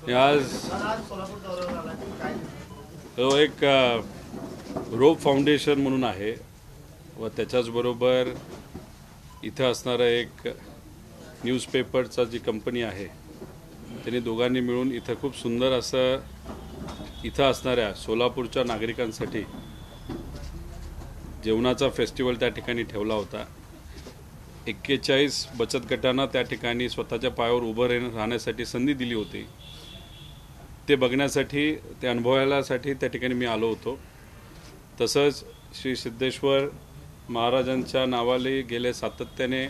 आज तो एक रोप फाउंडेशन म्हणून आहे व त्याच्याचबरोबर इथं असणारं एक न्यूजपेपरचा जी कंपनी आहे त्यांनी दोघांनी मिळून इथं खूप सुंदर असं इथं असणाऱ्या सोलापूरच्या नागरिकांसाठी जेवणाचा फेस्टिवल त्या ठिकाणी ठेवला होता। 41 बचत गटांना त्या ठिकाणी स्वतःच्या पायावर उभं राहण्यासाठी संधी दिली होती। ते बघण्यासाठी ते अनुभवायलासाठी त्या ठिकाणी मी आलो होतो। तसंच श्री सिद्धेश्वर महाराजांच्या नावाले गेले सातत्याने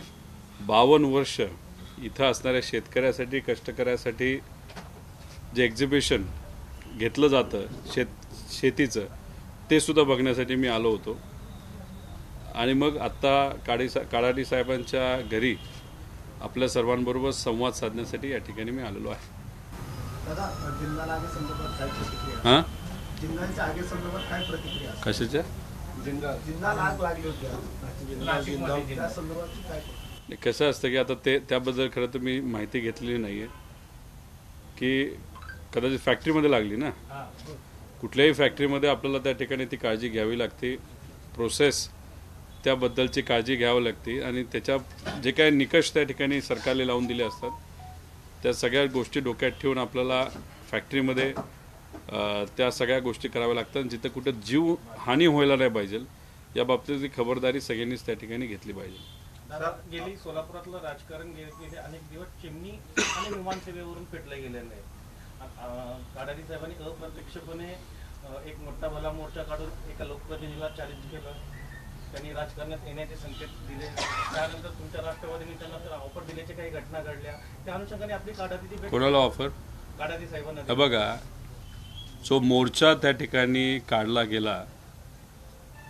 52 वर्ष इथं असणाऱ्या शेतकऱ्यासाठी कष्टकऱ्यासाठी जे एक्झिबिशन घेतलं जातं शेतीचं ते सुद्धा बघण्यासाठी मी आलो होतो। आणि मग आता काडाडी साहेबांच्या घरी आपल्या सर्वांबरोबर संवाद साधण्यासाठी या ठिकाणी मी आलेलो आहे। हां कशाच्या कसं असतं की आता त्याबद्दल खरं तर मी माहिती घेतलेली नाही आहे की कदाचित फॅक्टरीमध्ये लागली ना। कुठल्याही फॅक्टरीमध्ये आपल्याला त्या ठिकाणी ती काळजी घ्यावी लागते, प्रोसेस त्याबद्दलची काळजी घ्यावी लागते आणि त्याच्या जे काही निकष त्या ठिकाणी सरकारने लावून दिले असतात त्या सगळ्या गोष्टी डोक्यात ठेवून आपल्याला फॅक्टरीमध्ये त्या सगळ्या गोष्टी कराव्या लागतात। जिथे कुठे जीव हानी व्हायला नाही पाहिजे या बाबतीतली खबरदारी सगळ्यांनीच त्या ठिकाणी घेतली पाहिजे। गेली सोलापुरातलं राजकारण गेले अनेक दिवस चिमणी आणि विमानसेवेवरून पेटले गेलेलं आहे। काडाडी साहेबांनी अप्रत्यक्षपणे एक मोठा भला मोर्चा काढून एका लोकप्रतिनिधीला चॅलेंज केलं। त्यांनी राजकारणात येण्याचे संकेत दिले। त्यानंतर तुमच्या राष्ट्रवादीने त्यांना ऑफर दिल्याच्या काही घटना घडल्या। त्या अनुषंगाने आपली काडाडीची भेट कोणाला ऑफर? काडाडी साहेबांना। बघा, जो मोर्चा त्या ठिकाणी काढला गेला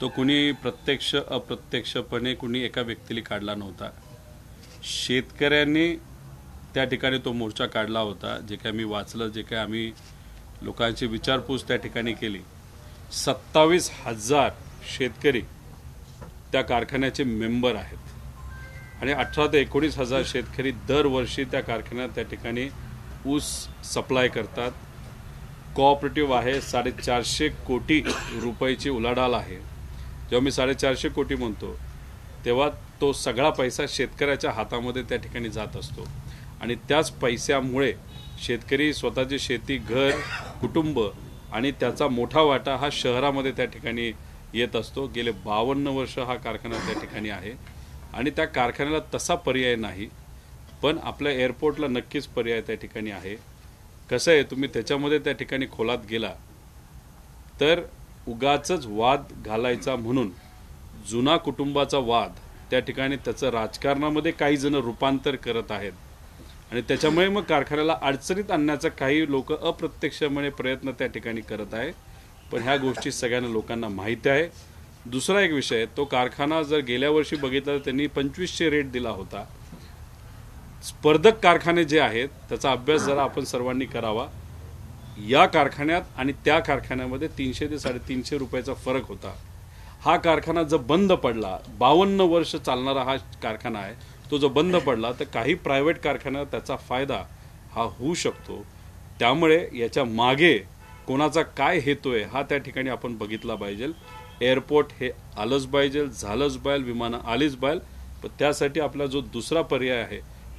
तो कुणी प्रत्यक्ष अप्रत्यक्षपणे कुणी एका व्यक्तीला काढला नव्हता। शेतकऱ्यांनी त्या ठिकाणी तो मोर्चा काढला होता। जे काही मी वाचलं, जे काही आम्ही लोकांची विचारपूस त्या ठिकाणी केली, 27,000 शेतकरी त्या कारखान्याचे मेंबर आहेत आणि 18 ते 19,000 शेतकरी दरवर्षी त्या कारखान्यात त्या ठिकाणी ऊस सप्लाय करतात। कोऑपरेटिव्ह आहे, 450 कोटी रुपयाची उलाढाल आहे। जेव्हा मी 450 कोटी म्हणतो तेव्हा तो सगळा पैसा शेतकऱ्याच्या हातामध्ये त्या ठिकाणी जात असतो आणि त्याच पैशामुळे शेतकरी स्वतःची शेती, घर, कुटुंब आणि त्याचा मोठा वाटा हा शहरामध्ये त्या ठिकाणी येत असतो। गेले 52 वर्ष हा कारखाना त्या ठिकाणी आहे आणि त्या कारखान्याला तसा पर्याय नाही, पण आपल्या एअरपोर्टला नक्कीच पर्याय त्या ठिकाणी आहे। कसं आहे, तुम्ही त्याच्यामध्ये त्या ठिकाणी खोलात गेला तर उगाचच वाद घालायचा म्हणून जुना कुटुंबाचा वाद त्या ठिकाणी त्याचं राजकारणामध्ये काही जण रूपांतर करत आहेत आणि त्याच्यामुळे मग कारखान्याला अडचणीत आणण्याचा काही लोक अप्रत्यक्षपणे प्रयत्न त्या ठिकाणी करत आहे। पण ह्या गोष्टी सगळ्यांना लोकांना माहिती आहे। दुसरा एक विषय, तो कारखाना जर गेल्या वर्षी बघितला तर त्यांनी 2500 रेट दिला होता। स्पर्धक कारखाने जे आहेत त्याचा अभ्यास जरा आपण सर्वांनी करावा। या कारखान्यात आणि त्या कारखान्यामध्ये 300 ते 350 रुपयाचा फरक होता। हा कारखाना जर बंद पडला, 52 वर्ष चालणारा हा कारखाना आहे, तो जो बंद पडला तर काही प्रायव्हेट कारखान्याला त्याचा फायदा हा होऊ शकतो। त्यामुळे याच्या मागे कोणाचा काय हेतू आहे हा त्या ठिकाणी आपण बघितला पाहिजे। एअरपोर्ट हे आलंच पाहिजे, झालंच पाहिजे, विमानं आलीच पाहिजे, पण त्यासाठी आपला जो दुसरा पर्याय आहे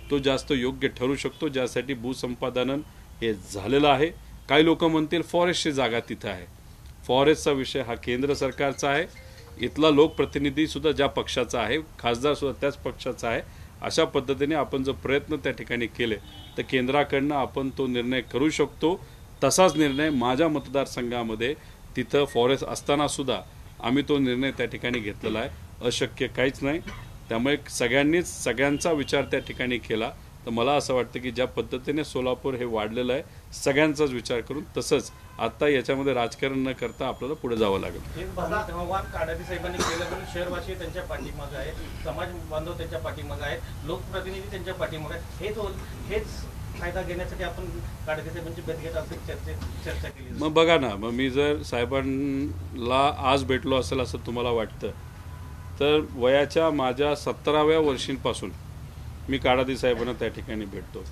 तो जास्त योग्य ठरू शकतो, ज्यासाठी भूसंपादन हे झालेलं आहे। काही लोक म्हणतील फॉरेस्टची जागा तिथं आहे। फॉरेस्टचा विषय हा केंद्र सरकारचा आहे। इथला लोकप्रतिनिधी सुद्धा ज्या पक्षाचा आहे, खासदार सुद्धा त्याच पक्षाचा आहे। अशा पद्धतीने आपण जर प्रयत्न त्या ठिकाणी केले तर केंद्राकडनं आपण तो निर्णय करू शकतो। तसाच निर्णय माझ्या मतदारसंघामध्ये तिथं फॉरेस्ट असताना सुद्धा आम्ही तो निर्णय त्या ठिकाणी घेतलेला आहे। अशक्य काहीच नाही। त्यामुळे सगळ्यांनीच सगळ्यांचा विचार त्या ठिकाणी केला तर मला असं वाटतं की ज्या पद्धतीने सोलापूर हे वाढलेलं आहे, सगळ्यांचाच विचार करून तसंच आता याच्यामध्ये राजकारण न करता आपल्याला पुढे जावं लागेल। काडाडी साहेबांनी केलं पण शहरवासी त्यांच्या पाठीमागे आहे, समाज बांधव त्यांच्या पाठीमागे आहे, लोकप्रतिनिधी त्यांच्या पाठीमागे आहे। हेच फायदा घेण्यासाठी आपण काडाडी साहेबांची भेट घेत असं चर्चा केली। मग बघा ना, मग मी जर साहेबांना आज भेटलो असेल असं तुम्हाला वाटतं तर वयाच्या माझ्या 17व्या वर्षीपासून मी काडादी साहेबांना त्या ठिकाणी भेटतो।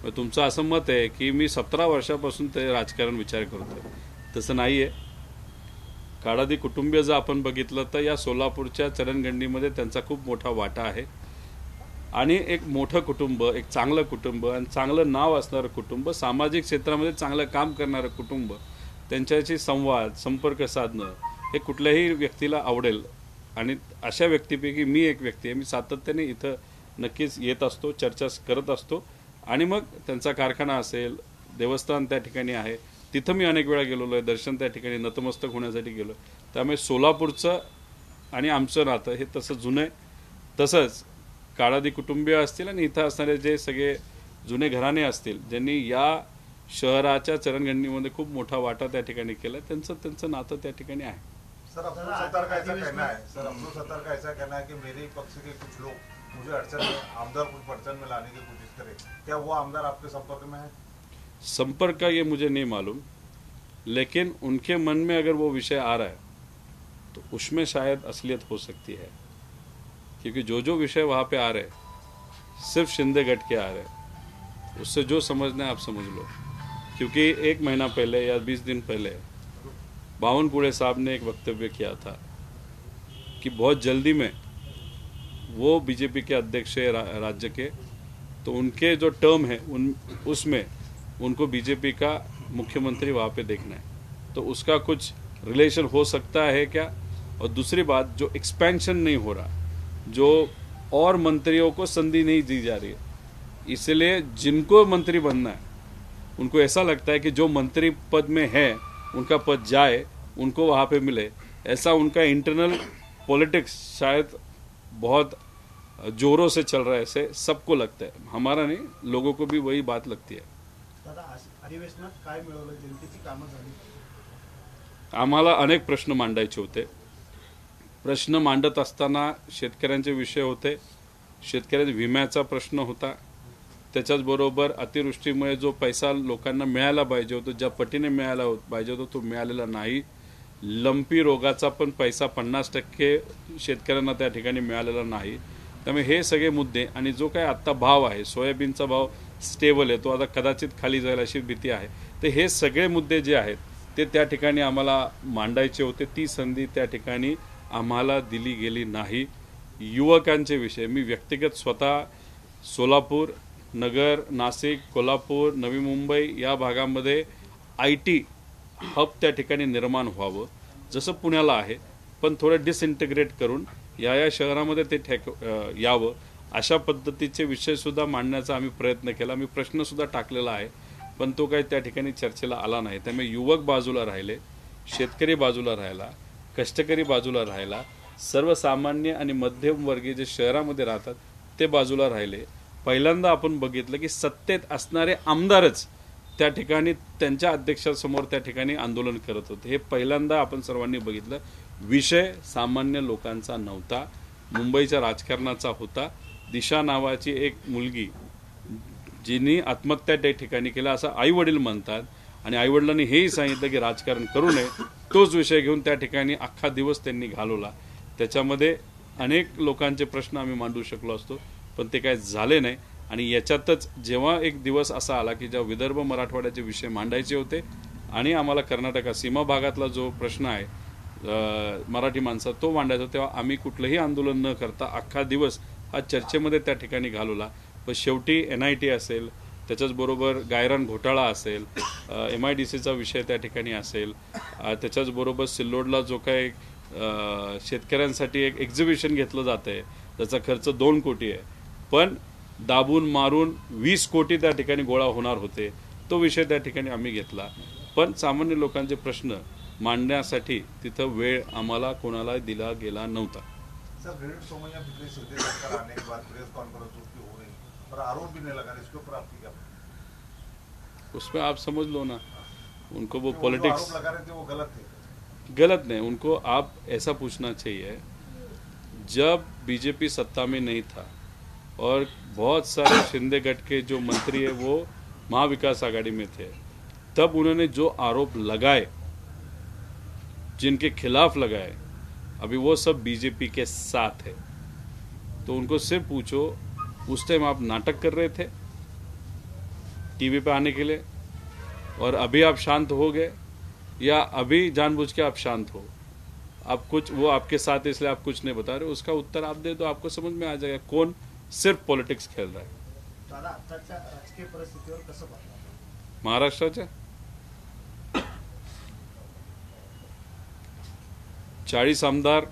तुमचं असं मत आहे की मी 17 वर्षापासून ते राजकारण विचार करतोय, तसं नाही आहे. काळादी कुटुंबीय जर आपण बघितलं तर या सोलापूरच्या चरणगंडीमध्ये त्यांचा खूप मोठा वाटा आहे. आणि एक मोठं कुटुंब, एक चांगलं कुटुंब आणि चांगलं नाव असणारं कुटुंब, सामाजिक क्षेत्रामध्ये चांगलं काम करणारं कुटुंब, त्यांच्याशी संवाद संपर्क साधणं हे कुठल्याही व्यक्तीला आवडेल. आणि अशा व्यक्तीपैकी मी एक व्यक्ती आहे. मी सातत्याने इथं नक्कीच येत असतो, चर्चा करत असतो. आणि मग त्यांचा कारखाना असेल, देवस्थान त्या ठिकाणी आहे, तिथं मी अनेक वेळा गेलेलो आहे, दर्शन त्या ठिकाणी नतमस्तक होण्यासाठी गेलो. त्यामुळे सोलापूरचं आणि आमचं नातं हे तसं जुनं आहे. तसंच काळादी कुटुंबीय असतील आणि इथं असणारे जे सगळे जुने घराणे असतील, ज्यांनी या शहराच्या चरणगणनीमध्ये खूप मोठा वाटा त्या ठिकाणी केला, त्यांचं नातं त्या ठिकाणी आहे. सर अफरोज सत्तार का ऐसा कहना है, सर अफरोज सत्तार का ऐसा कहना है कि मेरे पक्ष के कुछ लोग मुझे अड़चन में, आमदार कुछ अड़चन में लाने की कोशिश करें, क्या वो आमदार आपके संपर्क में है? संपर्क का ये मुझे नहीं मालूम, लेकिन उनके मन में अगर वो विषय आ रहा है तो उसमें शायद असलियत हो सकती है. क्योंकि जो विषय वहाँ पे आ रहे हैं सिर्फ शिंदे गट के आ रहे हैं, उससे जो समझना है आप समझ लो. क्योंकि 1 महीना पहले या 20 दिन पहले बावनकुळे साहब ने एक वक्तव्य किया था कि बहुत जल्दी में वो बीजेपी के अध्यक्ष है राज्य के, तो उनके जो टर्म है उसमें उनको बीजेपी का मुख्यमंत्री वहाँ पे देखना है. तो उसका कुछ रिलेशन हो सकता है क्या. और दूसरी बात, जो एक्सपेंशन नहीं हो रहा, जो और मंत्रियों को संधि नहीं दी जा रही है, इसलिए जिनको मंत्री बनना है उनको ऐसा लगता है कि जो मंत्री पद में है उनका पद जाए, उनको वहाँ पे मिले. ऐसा उनका इंटरनल पॉलिटिक्स शायद बहुत जोरों से चल रहा है, ऐसे सबको लगता है. हमारा नहीं, लोगों को भी वही बात लगती है. अधिवेशनात काय मिळवलं, जनतेची कामं झाली? आम्हाला अनेक प्रश्न मांडायचे होते. प्रश्न मांडत असताना शेतकऱ्यांचे विषय होते, शेतकऱ्यांच्या विम्याचा प्रश्न होता, त्याच्याचबरोबर अतिवृष्टीमुळे जो पैसा लोकांना मिळायला पाहिजे होता, ज्या पटीने मिळायला पाहिजे होता तो मिळालेला नाही. लंपी रोगाचा पण पैसा 50% शेतकऱ्यांना त्या ठिकाणी मिळालेला नाही. त्यामुळे हे सगळे मुद्दे आणि जो काय आत्ता भाव आहे, सोयाबीनचा भाव स्टेबल आहे, तो आता कदाचित खाली जाईल अशी भीती आहे. तर हे सगळे मुद्दे जे आहेत ते त्या ठिकाणी आम्हाला मांडायचे होते. ती संधी त्या ठिकाणी आम्हाला दिली गेली नाही. युवकांचे विषय मी व्यक्तिगत स्वतः सोलापूर, नगर, नाशिक, कोल्हापूर, नवी मुंबई या भागामध्ये IT हब त्या ठिकाणी निर्माण व्हावं, जसं पुण्याला आहे, पण थोडं डिसइंटिग्रेट करून या शहरामध्ये ते यावं, अशा पद्धतीचे विषयसुद्धा मांडण्याचा आम्ही प्रयत्न केला. मी प्रश्नसुद्धा टाकलेला आहे, पण तो काही त्या ठिकाणी चर्चेला आला नाही. त्यामुळे युवक बाजूला राहिले, शेतकरी बाजूला राहिला, कष्टकरी बाजूला राहिला, सर्वसामान्य आणि मध्यमवर्गीय जे शहरामध्ये राहतात ते बाजूला राहिले. पहिल्यांदा आपण बघितलं की सत्तेत असणारे आमदारच त्या ठिकाणी त्यांच्या अध्यक्षासमोर त्या ठिकाणी आंदोलन करत होते. हे पहिल्यांदा आपण सर्वांनी बघितलं. विषय सामान्य लोकांचा नव्हता, मुंबईच्या राजकारणाचा होता. दिशा नावाची एक मुलगी जिने आत्महत्या त्या ठिकाणी केला असं आई वडील म्हणतात, आणि आई वडिलांनी हेही सांगितलं की राजकारण करू नये. तोच विषय घेऊन त्या ठिकाणी अख्खा दिवस त्यांनी घालवला. त्याच्यामध्ये अनेक लोकांचे प्रश्न आम्ही मांडू शकलो असतो, पण ते काय झाले नाही. आणि याच्यातच जेव्हा एक दिवस असा आला की जेव्हा विदर्भ मराठवाड्याचे विषय मांडायचे होते आणि आम्हाला कर्नाटका सीमा भागातला जो प्रश्न आहे मराठी माणसा तो मांडायचा, तेव्हा आम्ही कुठलंही आंदोलन न करता अख्खा दिवस हा चर्चेमध्ये त्या ठिकाणी घालवला. पण शेवटी NIT असेल, त्याच्याचबरोबर गायरान घोटाळा असेल, MIDCचा विषय त्या ठिकाणी असेल, त्याच्याचबरोबर सिल्लोडला जो काही शेतकऱ्यांसाठी एक एक्झिबिशन घेतलं जात आहे त्याचा खर्च 2 कोटी आहे, पण दाबून मारून 20 कोटी त्या ठिकाणी गोळा होणार होते. तो विषय त्या ठिकाणी आम्ही घेतला. पण सामान्य लोकांचे प्रश्न मांडण्यासाठी तिथं वेळ आम्हाला कोणाला दिला गेला नव्हता. सर, 150 महीना पिछले सीधे सरकार आने के बाद प्रेस कॉन्फ्रेंस उसकी हो रही, पर आरोप भी नहीं लगा, इसके ऊपर आपकी क्या? उसमें आप समझ लो ना, उनको वो पॉलिटिक्स आरोप लगा रहे थे वो गलत थे. गलत नहीं, उनको आप ऐसा पूछना चाहिए, जब बीजेपी सत्ता में नहीं था और बहुत सारे शिंदे गट के जो मंत्री है वो महाविकास आघाड़ी में थे, तब उन्होंने जो आरोप लगाए, जिनके खिलाफ लगाए, अभी वो सब बीजेपी के साथ है. तो उनको सिर्फ पूछो, उस टाइम आप नाटक कर रहे थे, टीवी पे आने के लिए, और अभी आप शांत हो गए या अभी जानबूझ के आप शांत हो? आप कुछ, वो आपके साथ है इसलिए आप कुछ नहीं बता रहे, उसका उत्तर आप दे दो, आपको समझ में आ जाएगा कौन सिर्फ पॉलिटिक्स खेल रहा है. दादा आताच्या राजकीय परिस्थितीवर कसं पाहता? महाराष्ट्राच्या 40 आमदार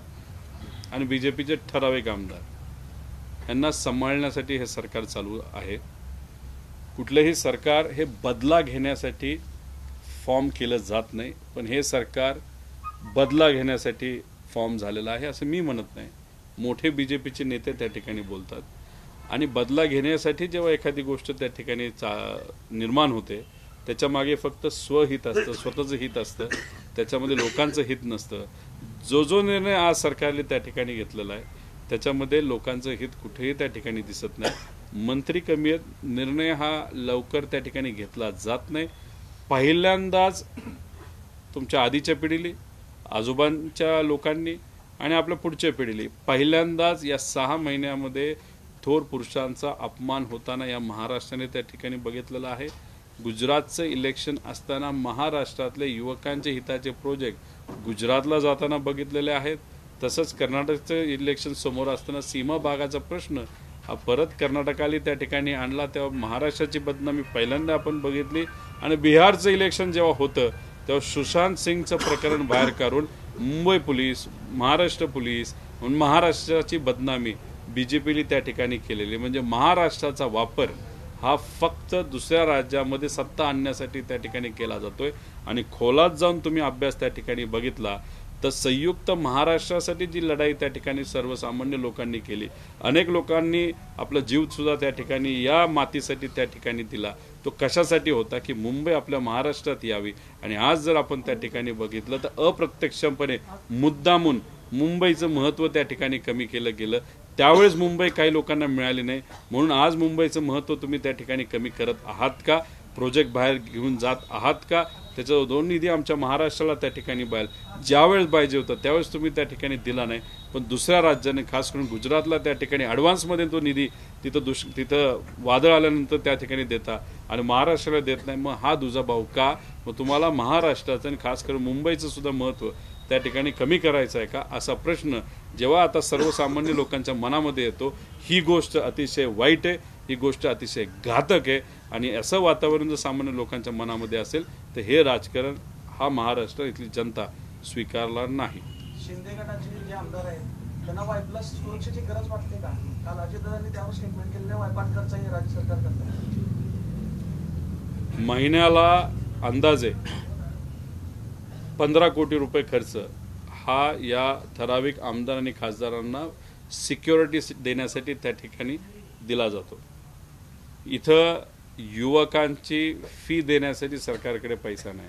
आणि बीजेपीचे ठराविक आमदार यांना सांभाळण्यासाठी हे सरकार चालू आहे. कुठलेही सरकार हे बदला घेण्यासाठी फॉर्म केलं जात नाही, पण हे सरकार बदला घेण्यासाठी फॉर्म झालेलं आहे असं मी म्हणत नाही. मोठे बीजेपीचे नेते त्या ठिकाणी बोलतात, आणि बदला घेण्यासाठी जेव्हा एखादी गोष्ट त्या ठिकाणी निर्माण होते त्याच्या मागे फक्त स्वहित असतं, स्वतःचं हित असतं, त्याच्यामध्ये लोकांचं हित नसतं. जो निर्णय आज सरकारने त्या ठिकाणी घेतलेला आहे त्याच्यामध्ये लोकांचं हित कुठेही त्या ठिकाणी दिसत नाही. मंत्री कमी आहेत, निर्णय हा लवकर त्या ठिकाणी घेतला जात नाही. पहिल्यांदाच तुमच्या आधीच्या पिढीली, आजोबांच्या लोकांनी आणि आपल्या पुढच्या पिढीली पहिल्यांदाच या 6 महिन्यामध्ये थोर पुरुषांचा अपमान होताना या महाराष्ट्राने त्या ठिकाणी बघितलेला आहे. गुजरातचं इलेक्शन असताना महाराष्ट्रातले युवकांचे हिताचे प्रोजेक्ट गुजरातला जाताना बघितलेले आहेत. तसंच कर्नाटकचं इलेक्शन समोर असताना सीमा भागाचा प्रश्न हा परत कर्नाटकाला त्या ठिकाणी आणला, तेव्हा महाराष्ट्राची बदनामी पहिल्यांदा आपण बघितली. आणि बिहारचं इलेक्शन जेव्हा होतं तेव्हा सुशांत सिंगचं प्रकरण बाहेर काढून मुंबई पोलीस, महाराष्ट्र पोलीस म्हणून महाराष्ट्राची बदनामी बीजेपीने त्या ठिकाणी केलेली. म्हणजे महाराष्ट्राचा वापर हा फक्त दुसऱ्या राज्यामध्ये सत्ता आणण्यासाठी त्या ठिकाणी केला जातोय. आणि खोलात जाऊन तुम्ही अभ्यास त्या ठिकाणी बघितला तर संयुक्त महाराष्ट्रासाठी जी लढाई त्या ठिकाणी सर्वसामान्य लोकांनी केली, अनेक लोकांनी आपला जीव सुद्धा त्या ठिकाणी या मातीसाठी त्या ठिकाणी दिला, तो कशासाठी होता की मुंबई आपल्या महाराष्ट्रात यावी. आणि आज जर आपण त्या ठिकाणी बघितलं तर अप्रत्यक्षपणे मुद्दामून मुंबईचं महत्त्व त्या ठिकाणी कमी केलं गेलं. त्यावेळेस मुंबई काही लोकांना मिळाली नाही, म्हणून आज मुंबईचं महत्त्व तुम्ही त्या ठिकाणी कमी करत आहात का? प्रोजेक्ट बाहेर घेऊन जात आहात का? त्याचा दोन निधी आमच्या महाराष्ट्राला त्या ठिकाणी बाहेर ज्यावेळेस पाहिजे होतं त्यावेळेस तुम्ही त्या ठिकाणी दिला नाही, पण दुसऱ्या राज्याने खास करून गुजरातला त्या ठिकाणी ॲडव्हान्समध्ये तो निधी तिथं वादळ आल्यानंतर त्या ठिकाणी देता आणि महाराष्ट्राला देत नाही. मग हा दुजाभाव का? मग तुम्हाला महाराष्ट्राचं आणि खास करून मुंबईचं सुद्धा महत्त्व त्या ठिकाणी कमी करायचं आहे का, असा प्रश्न जेव्हा आता सर्वसामान्य लोकांच्या मनामध्ये येतो. ही गोष्ट अतिशय वाईट आहे, ही गोष्ट अतिशय घातक आहे. आणि असं वातावरण जर सामान्य लोकांच्या मनामध्ये असेल तर हे राजकारण हा महाराष्ट्र इथली जनता स्वीकारणार नाही. शिंदे गटाचे जे आमदार आहेत त्यांना वायप्लस सुरक्षेची गरज वाटते का? काल अजितदादांनी त्यावर स्टेटमेंट केलेलं वायपाट खर्च हे राज्य सरकार करतं. महिन्याला अंदाजे 15 कोटी रुपये खर्च हा या ठराविक आमदार आणि खासदारांना सिक्युरिटी देण्यासाठी त्या ठिकाणी दिला जातो. इथं युवकांची फी देण्यासाठी सरकारकडे पैसा नाही.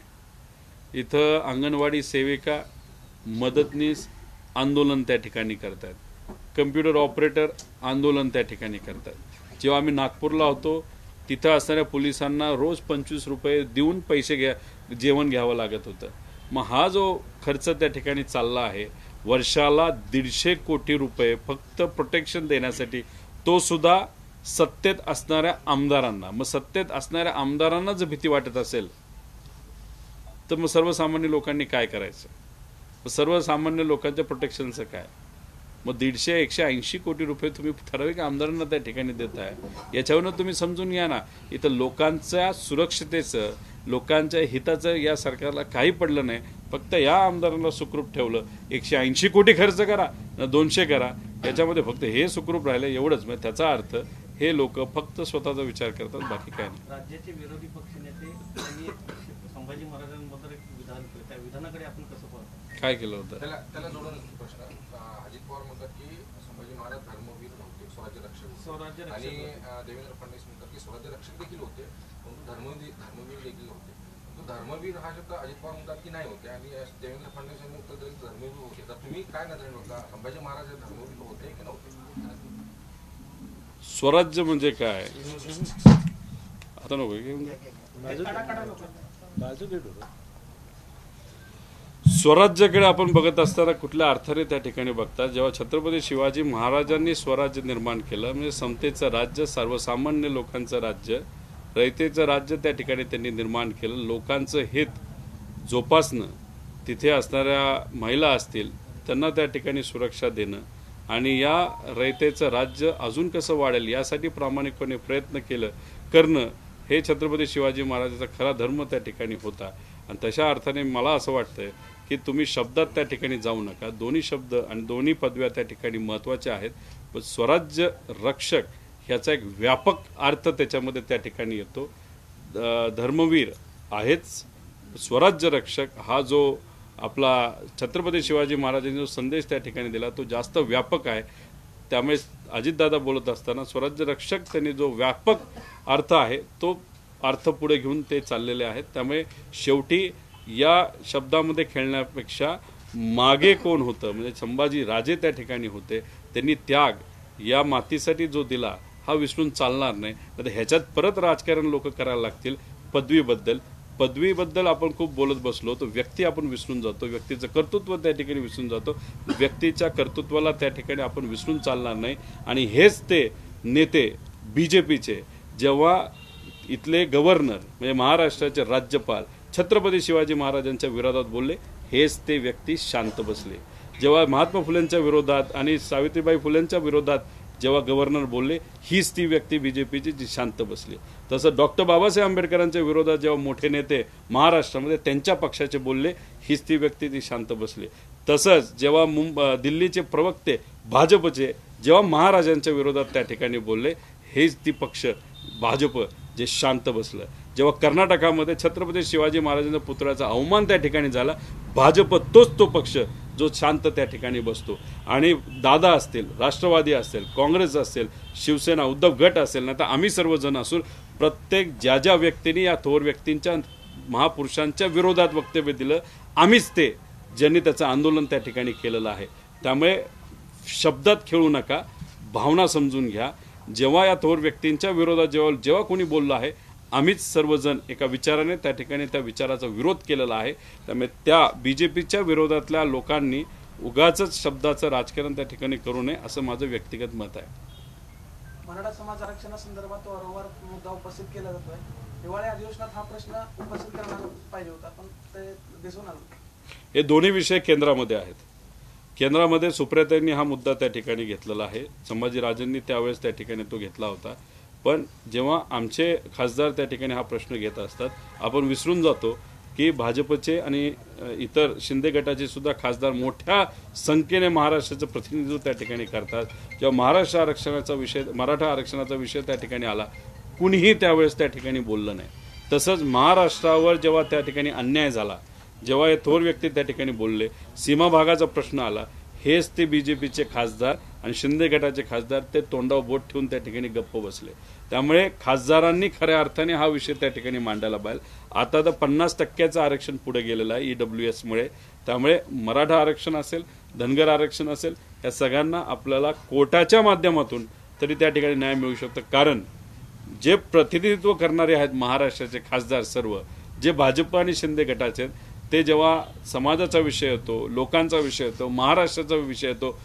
इथं अंगणवाडी सेविका, मदतनीस आंदोलन त्या ठिकाणी करतात, कम्प्युटर ऑपरेटर आंदोलन त्या ठिकाणी करतात. जेव्हा आम्ही नागपूरला होतो तिथं असणाऱ्या पोलिसांना रोज 25 रुपये देऊन जेवण घ्यावं लागत होतं. मग हा जो खर्च त्या ठिकाणी चालला आहे वर्षाला 150 कोटी रुपये फक्त प्रोटेक्शन देण्यासाठी, तो सुद्धा सत्तेत असणाऱ्या आमदारांना. मग सत्तेत असणाऱ्या आमदारांना जर भीती वाटत असेल तर मग सर्वसामान्य लोकांनी काय करायचं? सर्वसामान्य लोकांच्या प्रोटेक्शनचं काय? मग 150-180 कोटी रुपये तुम्ही ठराविक आमदारांना त्या ठिकाणी देताय. याच्यावरून तुम्ही समजून घ्या ना, इथं लोकांच्या सुरक्षतेचं, लोकांच्या हिताचं या सरकारला काही पडलं नाही. फक्त या आमदारांना सुखरूप ठेवलं. 180 कोटी खर्च करा ना 200 करा, याच्यामध्ये फक्त हे सुखरूप राहिलं एवढंच. म्हणजे त्याचा अर्थ हे लोक फक्त स्वतःचा विचार करतात, बाकी काय नाही. राज्याचे विरोधी पक्षनेते त्यांनी संभाजी महाराजांबद्दल एक विधान केलं, त्या विधानाकडे आपण कसं पाहतो? काय केलं होतं? त्याला जोडून प्रश्न. अजित पवार म्हणतात की संभाजी महाराज धर्मवीर नव्हते, स्वराज्य रक्षक. आणि देवेंद्र फडणवीस म्हणतात की स्वराज्य रक्षक देखील होते, परंतु धर्मवीर देखील होते. तो धर्मवीर हा शब्द अजित पवार म्हणतात की नाही होते, आणि देवेंद्र फडणवीस यांनी उत्तर दिलं धर्मवीर होते. तर तुम्ही काय नजरेने बघता, संभाजी महाराज हे धर्मवीर होते की नव्हते? स्वराज्य म्हणजे काय? आता नको स्वराज्याकडे आपण बघत असताना कुठल्या अर्थाने त्या ठिकाणी बघतात. जेव्हा छत्रपती शिवाजी महाराजांनी स्वराज्य निर्माण केलं, म्हणजे समतेचं राज्य, सर्वसामान्य लोकांचं राज्य, रयतेचं राज्य त्या ठिकाणी त्यांनी निर्माण केलं. लोकांचं हित जोपासणं, तिथे असणाऱ्या महिला असतील त्यांना त्या ठिकाणी सुरक्षा देणं आणि या रयतेचं राज्य अजून कसं वाढेल यासाठी प्रामाणिकपणे प्रयत्न करणं हे छत्रपती शिवाजी महाराजांचा खरा धर्म त्या ठिकाणी होता. आणि तशा अर्थाने मला असं वाटतंय की तुम्ही शब्दात त्या ठिकाणी जाऊ नका. दोन्ही शब्द आणि दोन्ही पदव्या त्या ठिकाणी महत्त्वाच्या आहेत. पण स्वराज्य रक्षक ह्याचा एक व्यापक अर्थ त्याच्यामध्ये त्या ठिकाणी येतो. धर्मवीर आहेच, स्वराज्य रक्षक हा जो आपला छत्रपती शिवाजी महाराजांनी जो संदेश त्या ठिकाणी दिला तो जास्त व्यापक आहे. त्यामुळे अजितदादा बोलत असताना स्वराज्य रक्षक त्यांनी जो व्यापक अर्थ आहे तो अर्थ पुढे घेऊन ते चाललेले आहेत. त्यामुळे शेवटी या शब्दामध्ये खेळण्यापेक्षा मागे कोण होतं म्हणजे संभाजी राजे त्या ठिकाणी होते. त्यांनी त्याग या मातीसाठी जो दिला हा विसरून चालणार नाही. तर ह्याच्यात परत राजकारण लोक करायला लागतील. पदवीबद्दल आपण खूप बोलत बसलो तो व्यक्ती आपण विसरून जातो, व्यक्तीचं कर्तृत्व त्या ठिकाणी विसरून जातो. व्यक्तीच्या कर्तृत्वाला त्या ठिकाणी आपण विसरून चालणार नाही. आणि हेच ते नेते बीजेपीचे जेव्हा इथले गव्हर्नर म्हणजे महाराष्ट्राचे राज्यपाल छत्रपती शिवाजी महाराजांच्या विरोधात बोलले, हेच ते व्यक्ती शांत बसले. जेव्हा महात्मा फुलेंच्या विरोधात आणि सावित्रीबाई फुलेंच्या विरोधात जेव्हा गव्हर्नर बोलले, हीच ती व्यक्ती बीजेपीची जी शांत बसली. तसं डॉक्टर बाबासाहेब आंबेडकरांच्या विरोधात जेव्हा मोठे नेते महाराष्ट्रामध्ये त्यांच्या पक्षाचे बोलले, हीच ती व्यक्ती ती शांत बसली. तसंच जेव्हा दिल्लीचे प्रवक्ते भाजपचे जेव्हा महाराजांच्या विरोधात त्या ठिकाणी बोलले, हेच ती पक्ष भाजप जे शांत बसलं. जेव्हा कर्नाटकामध्ये छत्रपती शिवाजी महाराजांच्या पुतळ्याचा अवमान त्या ठिकाणी झाला, भाजप तोच तो पक्ष जो शांत त्या ठिकाणी बसतो. आणि दादा असतील, राष्ट्रवादी असेल, काँग्रेस असेल, शिवसेना उद्धव गट असेल, नाही तर आम्ही सर्वजण असून प्रत्येक ज्या व्यक्तींनी या थोर व्यक्तींच्या महापुरुषांच्या विरोधात वक्तव्य दिलं, आम्हीच ते ज्यांनी त्याचं आंदोलन त्या ठिकाणी केलेलं आहे. त्यामुळे शब्दात खेळू नका, भावना समजून घ्या. जेव्हा या थोर व्यक्तींच्या विरोधात जेव्हा कोणी बोललं आहे, आम्हीच सर्वजण एका विचाराने त्या ठिकाणी त्या विचाराचा विरोध केलेला आहे. त्यामुळे त्या बीजेपीच्या विरोधातल्या लोकांनी उगाचच शब्दाचं राजकारण त्या ठिकाणी करू नये असं माझं व्यक्तिगत मत आहे. मराठा समाज आरक्षणासंदर्भात वारंवार मुद्दा उपस्थित केला जातोय. हिवाळी अधिवेशनात हा प्रश्न उपस्थित करण्यात पाहिजे होता, पण ते दिसून आलं. हे दोन्ही विषय केंद्रामध्ये आहेत. केंद्रामध्ये सुप्रियाताईंनी हा मुद्दा त्या ठिकाणी घेतलेला आहे. संभाजीराजेंनी त्यावेळेस त्या ठिकाणी तो घेतला होता. पण जेव्हा आमचे खासदार त्या ठिकाणी हा प्रश्न घेत असतात, आपण विसरून जातो की भाजपचे आणि इतर शिंदे गटाचे सुद्धा खासदार मोठ्या संख्येने महाराष्ट्राचं प्रतिनिधित्व त्या ठिकाणी करतात. जेव्हा मराठा आरक्षणाचा विषय त्या ठिकाणी आला, कुणीही त्यावेळेस त्या ठिकाणी बोललं नाही. तसंच महाराष्ट्रावर जेव्हा त्या ठिकाणी अन्याय झाला, जेव्हा हे थोर व्यक्ती त्या ठिकाणी बोलले, सीमा भागाचा प्रश्न आला, हेच ते बीजेपीचे खासदार आणि शिंदे गटाचे खासदार ते तोंडावर बोट ठेवून त्या ठिकाणी गप्प बसले. त्यामुळे खासदारांनी खऱ्या अर्थाने हा विषय त्या ठिकाणी मांडायला पाहिजे. आता तर 50% आरक्षण पुढे गेलेलं आहे EWS मुळे. त्यामुळे मराठा आरक्षण असेल, धनगर आरक्षण असेल, या सगळ्यांना आपल्याला कोर्टाच्या माध्यमातून तरी त्या ठिकाणी न्याय मिळू शकतो. कारण जे प्रतिनिधित्व करणारे आहेत महाराष्ट्राचे खासदार सर्व जे भाजप आणि शिंदे गटाचे, ते जेव्हा समाजाचा विषय येतो, लोकांचा विषय येतो, महाराष्ट्राचा विषय येतो,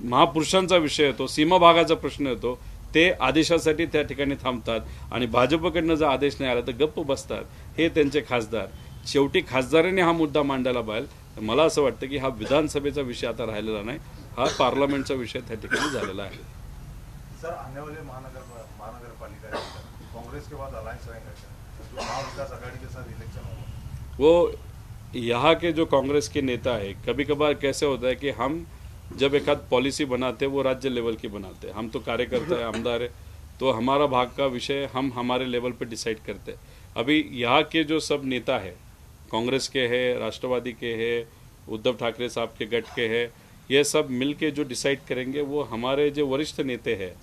महापुरुषांचा विषय येतो, सीमा भागाचा प्रश्न येतो, ते आदेशासाठी त्या ठिकाणी थांबतात. आणि भाजपकडनं जर आदेश नाही आला तर गप्प बसतात हे त्यांचे खासदार. शेवटी खासदारांनी हा मुद्दा मांडायला पाहिजे. मला असं वाटतं की हा विधानसभेचा विषय आता राहिलेला नाही, हा पार्लमेंटचा विषय त्या ठिकाणी झालेला आहे. सर, आने वाले महानगरपालिका कांग्रेस के बाद अलायंस रहेगा, महाविकास आघाड़ी के साथ इलेक्शन होगा. वो यहाँ के जो कांग्रेस के नेता है, कभी कभार कैसे होता है कि हम जब एक आध पॉलिसी बनाते हैं वो राज्य लेवल की बनाते हैं. हम तो कार्यकर्ता है, आमदार है, तो हमारा भाग का विषय हम हमारे लेवल पे डिसाइड करते हैं. अभी यहाँ के जो सब नेता है, कांग्रेस के हैं, राष्ट्रवादी के हैं, उद्धव ठाकरे साहब के गट के हैं, ये सब मिल के जो डिसाइड करेंगे वो हमारे जो वरिष्ठ नेता हैं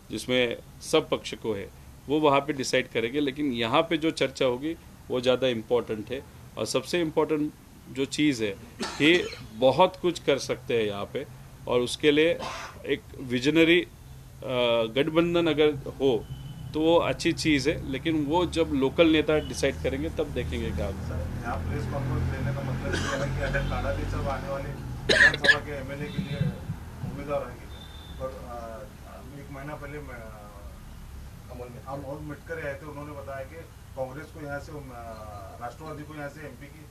जिसमें सब पक्ष को है वो वहाँ पे डिसाइड करेंगे. लेकिन यहाँ पे जो चर्चा होगी वो ज़्यादा इम्पोर्टेंट है. और सबसे इम्पोर्टेंट जो चीज़ है कि बहुत कुछ कर सकते हैं यहाँ पे, और उसके लिए एक विजनरी गठबंधन अगर हो तो वो अच्छी चीज़ है. लेकिन वो जब लोकल नेता डिसाइड करेंगे तब देखेंगे क्या होगा. यहाँ प्रेस कॉन्फ्रेंस देने का मतलब ये है कि अगर काडाली सब आने वाले विधानसभा के MLA के लिए उम्मीदवार रहेंगे. और 1 महीना पहले अमोल मिटकर आए थे, उन्होंने बताया कि कांग्रेस को यहाँ से राष्ट्रवादी को यहाँ से एमपी की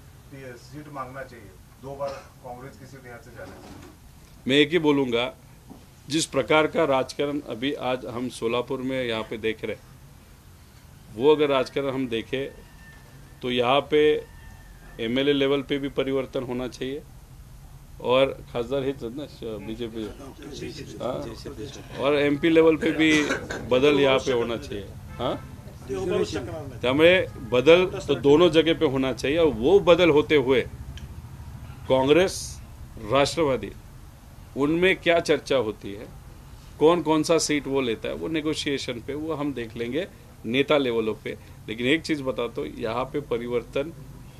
सीट मांगना चाहिए, 2 बार कांग्रेस की सीट यहाँ से जाने चाहिए। मैं एक ही बोलूँगा, जिस प्रकार का राजकारण अभी आज हम सोलापुर में यहाँ पे देख रहे हैं, वो अगर राजकारण हम देखें तो यहाँ पे एमएलए लेवल पे भी परिवर्तन होना चाहिए और खासदार हेच आहेत ना बीजेपी, और एमपी लेवल पे भी बदल यहाँ पे होना चाहिए। हाँ, त्यामुळे बदल तो दोनों जगह पे होना चाहिए और वो बदल होते हुए कांग्रेस राष्ट्रवादी उनमें क्या चर्चा होती है, कौन कौन सा सीट वो लेता है, वो नेगोशिएशन पे वो हम देख लेंगे नेता लेवलों पे। लेकिन एक चीज बताता हूँ, यहाँ पे परिवर्तन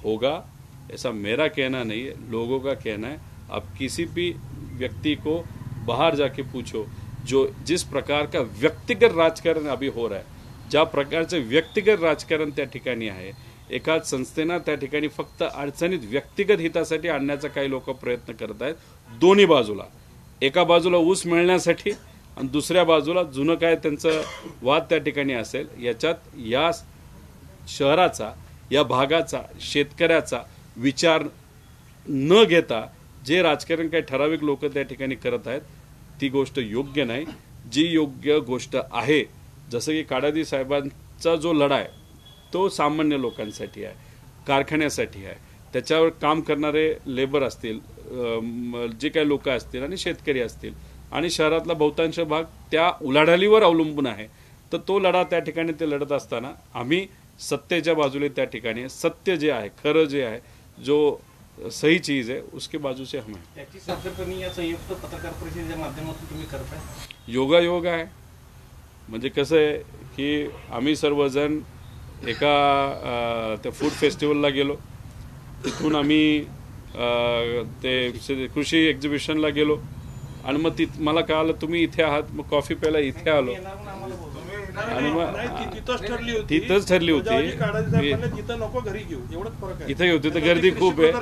होगा ऐसा मेरा कहना नहीं है, लोगों का कहना है। अब किसी भी व्यक्ति को बाहर जाके पूछो, जो जिस प्रकार का व्यक्तिगत राजकारण अभी हो रहा है, ज्या प्रकारचे व्यक्तिगत राजकारण त्या ठिकाणी आहे, एका संस्थेनं त्या ठिकाणी फक्त अडचणीत व्यक्तिगत हितासाठी आणण्याचा काही लोक प्रयत्न करत आहेत। दोन्ही बाजूला, एका बाजूला ऊस मिळण्यासाठी आणि दुसऱ्या बाजूला जुनं काय त्यांचं वाद त्या ठिकाणी असेल, याच्यात या शहराचा, या भागाचा, शेतकऱ्याचा विचार न घेता जे राजकारण काही ठराविक लोक त्या ठिकाणी करत आहेत, ती गोष्ट योग्य नाही। जी योग्य गोष्ट आहे, जसं की काडादी साहेबांचा जो लढा आहे तो सामान्य लोकांसाठी आहे, कारखान्यासाठी आहे, त्याच्यावर काम करणारे लेबर असतील, जे काही लोक असतील आणि शेतकरी असतील आणि शहरातला बहुतांश भाग त्या उलाढालीवर अवलंबून आहे। तर तो लढा त्या ठिकाणी ते लढत असताना आम्ही सत्तेच्या बाजूने त्या ठिकाणी, सत्य जे आहे, खरं जे आहे, जो सही चीज है उसके बाजू से हम हैं। याची संकल्पना या संयुक्त पत्रकार परिषदेच्या माध्यमातून तुम्ही करताय? योगायोग आहे, म्हणजे कसं आहे की आम्ही सर्वजण एका त्या फूड फेस्टिवलला गेलो, तिथून आम्ही ते कृषी एक्झिबिशनला गेलो आणि मग मला कळालं तुम्ही इथे आहात, मग कॉफी प्यायला इथे आलो आणि मग तिथंच ठरली होती इथे होती तर गर्दी खूप आहे,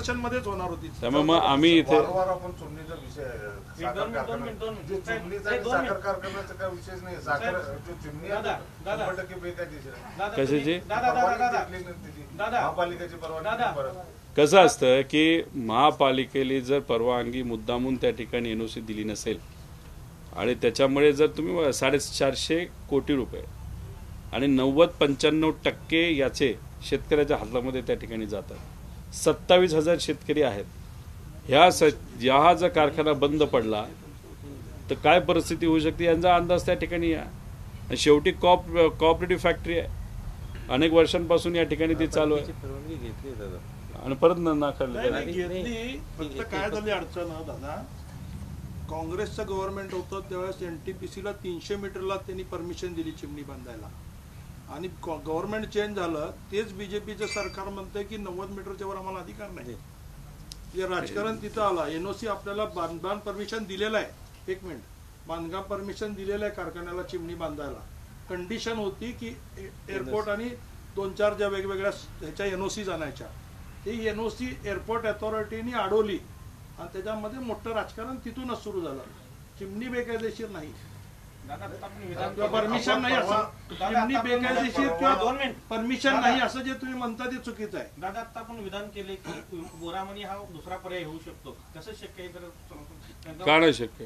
त्यामुळे मग आम्ही इथे कशाची कसं असतं की महापालिकेने जर परवानगी मुद्दामून त्या ठिकाणी एनओसी दिली नसेल आणि त्याच्यामुळे जर तुम्ही 450 कोटी रुपये आणि 90-95% याचे शेतकऱ्याच्या हातामध्ये त्या ठिकाणी जातात, 27,000 शेतकरी आहेत, ह्या जर कारखाना बंद पडला तर काय परिस्थिती होऊ शकते यांचा अंदाज त्या ठिकाणी या। शेवटी कोऑपरेटिव्ह फॅक्टरी आहे, अनेक वर्षांपासून या ठिकाणी ती चालू आहे आणि परत घेतली। फक्त काय झाली अडचण दादा, काँग्रेसचं गव्हर्नमेंट होतं त्यावेळेस एनटीपीसीला 300 मीटरला त्यांनी परमिशन दिली चिमणी बांधायला आणि गव्हर्नमेंट चेंज झालं, तेच बीजेपीचं सरकार म्हणतंय की 90 मीटरच्या वर आम्हाला अधिकार नाही। हे राजकारण तिथं आला। एनओसी आपल्याला बांधकाम परमिशन दिलेलं आहे, 1 मिनिट, बांधकाम परमिशन दिलेलं आहे कारखान्याला चिमणी बांधायला। कंडिशन होती की एअरपोर्ट आणि 2-4 ज्या वेगवेगळ्या ह्याच्या एनओसी आणायच्या, ती एनओसी एअरपोर्ट अथॉरिटीने अडवली आणि त्याच्यामध्ये मोठं राजकारण तिथूनच सुरू झालं। चिमणी बेकायदेशीर नाही, परमिशन नाही असं, चिमणी बेकायदेशीर किंवा परमिशन नाही असं जे तुम्ही म्हणता ते चुकीचं आहे। दादा आता आपण विधान केले की बोरामणी हा दुसरा पर्याय होऊ शकतो, कसं शक्य आहे? का नाही शक्य?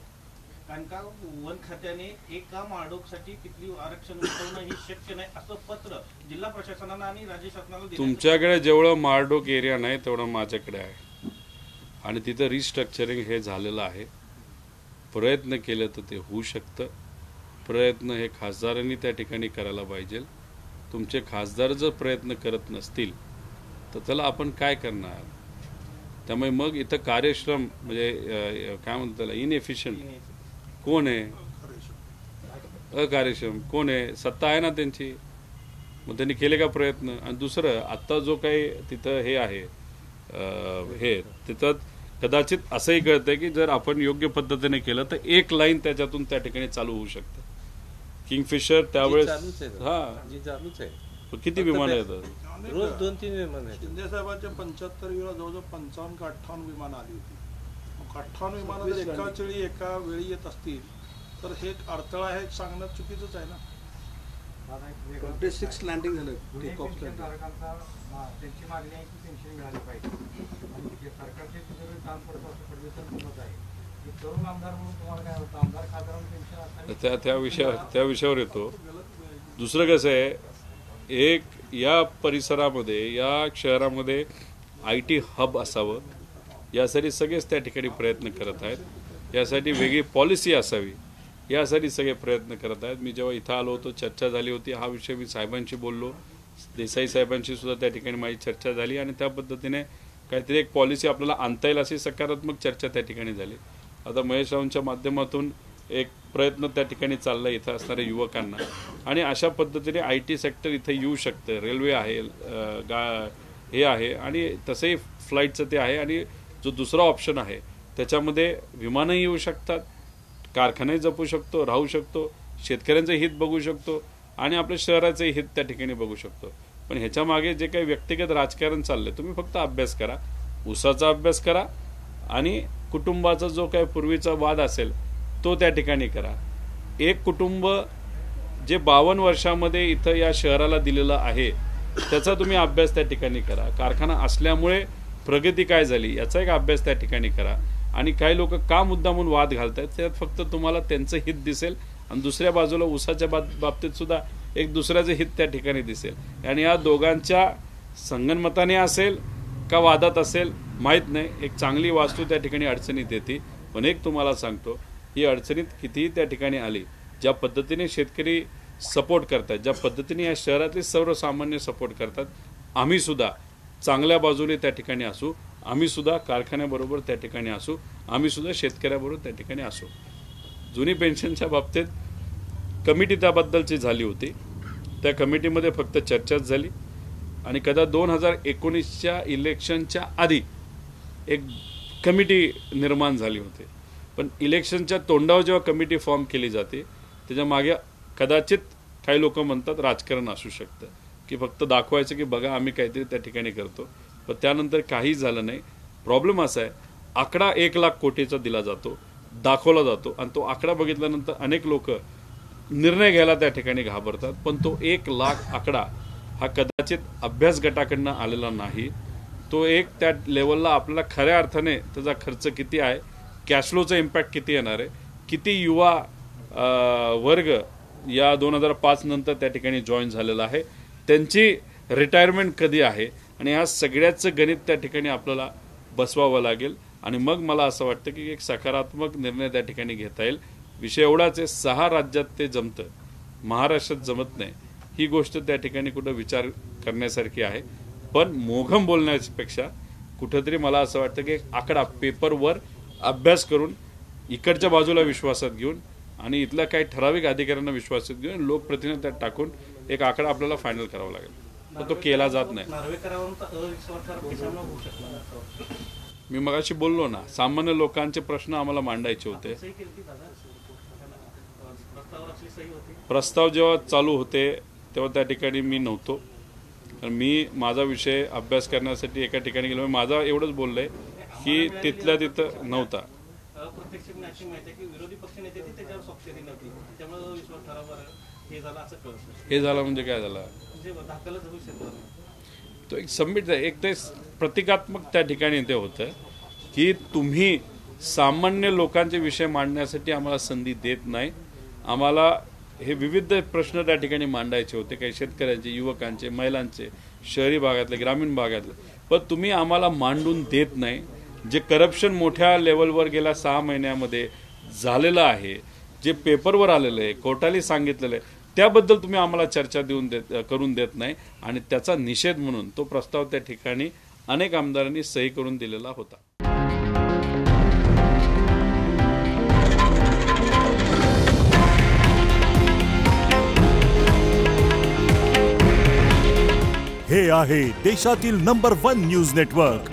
कारण का वन खात्याने एका माडोकसाठी तिथली आरक्षण उठवणं ही शक्य नाही असं पत्र जिल्हा प्रशासनानं आणि राज्य शासनाला तुमच्याकडे जेवढं मारडोक एरिया नाही तेवढं माझ्याकडे आहे आणि तिथं रिस्ट्रक्चरिंग हे झालेलं आहे। प्रयत्न केले तर ते होऊ शकतं, प्रयत्न हे खासदारांनी त्या ठिकाणी करायला पाहिजे। तुमचे खासदार जर प्रयत्न करत नसतील तर त्याला आपण काय करणार? त्यामुळे मग इथं कार्यश्रम म्हणजे काय म्हणतात त्याला, इनएफिशियंट कोण आहे, अकार्यक्षम कोण आहे? सत्ता आहे ना त्यांची, मग त्यांनी केले का प्रयत्न? आणि दुसरं आता जो काही तिथं हे आहे हे तिथं कदाचित असंही कळतंय की जर आपण योग्य पद्धतीने केलं तर एक लाईन त्याच्यातून त्या ठिकाणी चालू होऊ शकते। किंगफिशर त्यावेळेस चालूच आहे, किती विमान येतात रोज 2-3 विमान आहेत। शिंदे साहेबांच्या 75 वेळा जवळजवळ 55 का 58 विमानं आली होती। 58 विमानं जर एकाच वेळी एका वेळी येत असतील तर हे एक अडथळा आहे सांगणं चुकीचंच आहे ना। 26 लँडिंग झालं टेक ऑफ त्यांची मागणी आहे की पेन्शन मिळाली पाहिजे आणि सरकारचे जर काम पडत असं फडणवीसांचं मत आहे की तरुण आमदार म्हणून तुम्हाला काय होतं आमदार खासदार पेन्शन असावी त्या विषयावर येतो. दुसरं कसं आहे, एक या परिसरामध्ये या शहरामध्ये IT हब असावं यासाठी सगळेच त्या ठिकाणी प्रयत्न करत आहेत. यासाठी वेगळी पॉलिसी असावी यासाठी सगळे प्रयत्न करत आहेत. मी जेव्हा इथं आलो होतो चर्चा झाली होती, हा विषय मी साहेबांशी बोललो, देसाई साहेबांशी सुद्धा त्या ठिकाणी माझी चर्चा झाली आणि त्या पद्धतीने काहीतरी एक पॉलिसी आपल्याला आणता येईल अशी सकारात्मक चर्चा त्या ठिकाणी झाली. आता महेश रावांच्या माध्यमातून एक प्रयत्न त्या ठिकाणी चालला इथं असणाऱ्या युवकांना आणि अशा पद्धतीने IT सेक्टर इथं येऊ शकतं. रेल्वे आहे, हे आहे आणि तसंही फ्लाईटचं ते आहे आणि जो दुसरा ऑप्शन आहे त्याच्यामध्ये विमानही येऊ शकतात, कारखाने जपू शकतो, राहू शकतो, शेतकऱ्यांचं हित बघू शकतो आणि आपल्या शहराचंही हित त्या ठिकाणी बघू शकतो. पण ह्याच्या मागे जे काही व्यक्तिगत राजकारण चाललंय, तुम्ही फक्त अभ्यास करा, ऊसाचा अभ्यास करा आणि कुटुंबाचा जो काही पूर्वीचा वाद असेल तो त्या ठिकाणी करा. एक कुटुंब जे 52 वर्षामध्ये इथं या शहराला दिलेलं आहे त्याचा तुम्ही अभ्यास त्या ठिकाणी करा. कारखाना असल्यामुळे प्रगती काय झाली याचा एक अभ्यास त्या ठिकाणी करा. आणि काही लोक का मुद्दामून वाद घालतात त्यात फक्त तुम्हाला त्यांचं हित दिसेल आणि दुसऱ्या बाजूला ऊसाच्या बाबतीत सुद्धा एक दुसऱ्याचं हित त्या ठिकाणी दिसेल आणि या दोघांच्या संगनमताने असेल का वादात असेल माहीत नाही. एक चांगली वास्तू त्या ठिकाणी अडचणीत येते. पण एक तुम्हाला सांगतो, ही अडचणीत कितीही त्या ठिकाणी आली, ज्या पद्धतीने शेतकरी सपोर्ट करतात, ज्या पद्धतीने या शहरातले सर्वसामान्य सपोर्ट करतात, आम्ही सुद्धा चांगल्या बाजूने त्या ठिकाणी असू, आम्ही सुद्धा कारखान्याबरोबर त्या ठिकाणी असू, आम्ही सुद्धा शेतकऱ्याबरोबर त्या ठिकाणी असू. जुनी पेन्शनच्या बाबतीत कमिटी त्याबद्दलची झाली होती. त्या कमिटीमध्ये फक्त चर्चाच झाली आणि कदाचित 2019च्या इलेक्शनच्या आधी एक कमिटी निर्माण झाली होती. पण इलेक्शनच्या तोंडावर जेव्हा कमिटी फॉर्म केली जाते त्याच्या मागे कदाचित काही लोक म्हणतात राजकारण असू शकतं की फक्त दाखवायचं की बघा आम्ही काहीतरी त्या ठिकाणी करतो. पण त्यानंतर काही झालं नाही. प्रॉब्लेम असा आहे, आकडा 1 लाख कोटीचा दिला जातो, दाखवला जातो आणि तो आकडा बघितल्यानंतर अनेक लोक निर्णय घ्यायला त्या ठिकाणी घाबरतात. पण तो 1 लाख आकडा हा कदाचित अभ्यास गटाकडनं आलेला नाही. तो एक त्या लेवलला आपल्याला खऱ्या अर्थाने त्याचा खर्च किती आहे, कॅशफ्लोचा इम्पॅक्ट किती येणार आहे, किती युवा वर्ग या 2005 नंतर त्या ठिकाणी जॉईन झालेला आहे, त्यांची रिटायरमेंट कधी आहे आणि या सगळ्याचं गणित त्या ठिकाणी आपल्याला बसवावं लागेल आणि मग मला असं वाटतं की एक सकारात्मक निर्णय त्या ठिकाणी घेता येईल. विषय एवढाच आहे, 6 राज्यात ते जमतं, महाराष्ट्रात जमत नाही. ही गोष्ट त्या ठिकाणी कुठं विचार करण्यासारखी आहे. पण मोघम बोलण्यापेक्षा कुठंतरी मला असं वाटतं की एक आकडा पेपरवर अभ्यास करून इकडच्या बाजूला विश्वासात घेऊन आणि इथल्या काही ठराविक अधिकाऱ्यांना विश्वासात घेऊन लोकप्रतिनिधी त्यात टाकून एक आकडा आपल्याला फायनल करावा लागेल. पण तो केला जात नाही. मी मगाशी बोललो ना, सामान्य लोकांचे प्रश्न आम्हाला मांडायचे होते. प्रस्ताव जेव्हा चालू होते तेव्हा त्या ठिकाणी मी नव्हतो. मी माझा विषय अभ्यास करण्यासाठी एका ठिकाणी गेलो. माझा एवढंच बोललंय की तिथल्या तिथं नव्हता. हे झालं म्हणजे काय झालं, तो एक सबमिट एक ते प्रतिकात्मक त्या ठिकाणी ते होतं की तुम्ही सामान्य लोकांचे विषय मांडण्यासाठी आम्हाला संधी देत नाही. आम्हाला हे विविध प्रश्न त्या ठिकाणी मांडायचे होते, काही शेतकऱ्यांचे, युवकांचे, महिलांचे, शहरी भागातले, ग्रामीण भागातले. पण तुम्ही आम्हाला मांडून देत नाही. जे करप्शन मोठ्या लेवलवर गेल्या 6 महिन्यामध्ये झालेलं आहे, जे पेपरवर आलेलं आहे, कोर्टाने सांगितलेलं आहे, त्याबद्दल तुम्ही आम्हाला चर्चा करून देत नाही आणि त्याचा निषेध म्हणून तो प्रस्ताव त्या ठिकाणी अनेक आमदारांनी सही करून दिलेला होता. हे आहे देशातील नंबर 1 न्यूज नेटवर्क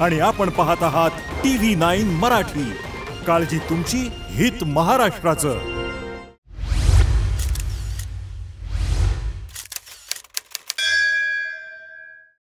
आणि आपण पाहत आहात TV9 मराठी. काळजी तुमची, हित महाराष्ट्राचं.